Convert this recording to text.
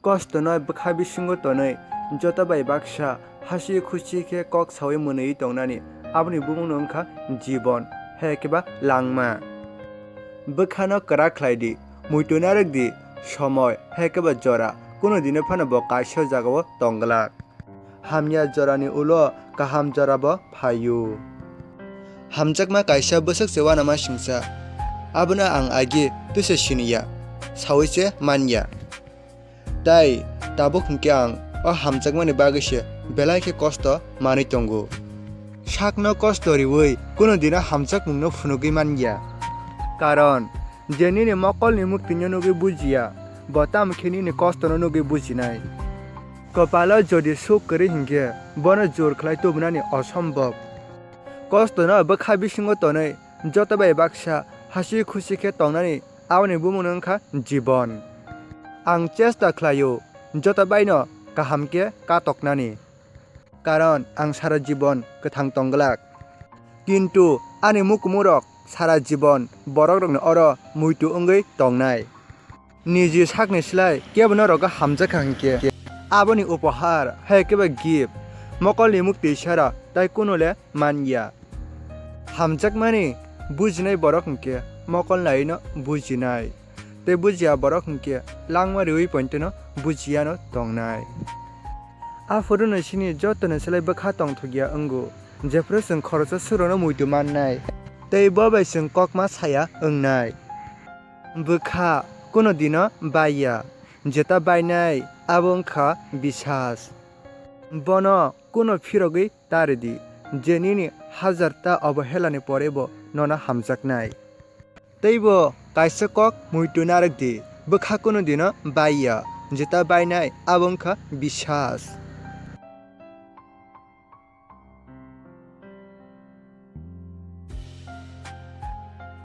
কষ্ট নয় বখা বিসঙ্গ তनै যতবাই বাক্সা হাসি খুশি খে কক সাওয়ে মনেই তংনানি আপনি বুমুং নংখা জীবন হে কেবা লাংমা বখানো করা খ্লাইদি মুইটো নারকদি সময় হে কেবা জরা কোনো দিনে ফানাব কাইসা জাগাও তংগলাক হামিয়া জরানি উলো কাহাম জরাব ফায়ু হামজাকমা কাইসা বসক সেवा नामा सिंसा आबना आं आगे तुसे सिनिया सावैसे मानिया ताई ताबो खुंके आं अ हामजाकमानि बागैसे बेलायखे कष्ट मानै तंगो साकनो कष्ट रिवै कोनो दिना हामजाक मुंनो फुनुगै मानिया कारण जेनिनि मकलनि मुक्तिनि नुगै बुजिया बताम खेनिनि कष्टनो नुगै बुजिनाय कपाला जदि सुख करि हिंगे बन जोर खलाय तोबनानि असम्भव कष्ट न बखा बिसिंग तनै जतबाय बाक्सा हासि खुसि खे तंनानि आवनि बुमुनंखा जीवन आं चेष्टा खलायो जतबाय न काहामके काटकनानि कारण आं सारा जीवन गोथां तंगलाक किन्तु आनि मुकुमुरक सारा जीवन बरक रंनो अर मुइतु अंगै तंनाय निजि साकनि सिलाय केबन रगा हामजाखा हिंके आबनि उपहार हे केबा गिफ्ट मकलनि मुक्ति इशारा ताई कुनोले मानिया हामजाक मानि बुजिनाय बरक हिंके मकल नायनो बुजिनाय ते बुजिया बरक हिंके लांमारि उइ पइन्टनो बुजियानो तंनाय आफोरो नसिनि जतनो सलाय बखा तंथगिया अंगु जेफ्रो जों खरस सुरनो मुइतु माननाय तै बबाय जों ककमा साया ओंनाय बखा कोनो दिनो बाया जेता बायनाय आबंखा बिसास बन कोनो फिरगै तारदि जेनिनि हाजारता अवहेलानि परेबो नना हामजाकनाय तैबो काइसा कक मुइतु नारकदि बखा कोनो दिनो बाया जेता बायनाय आबंखा बिसास।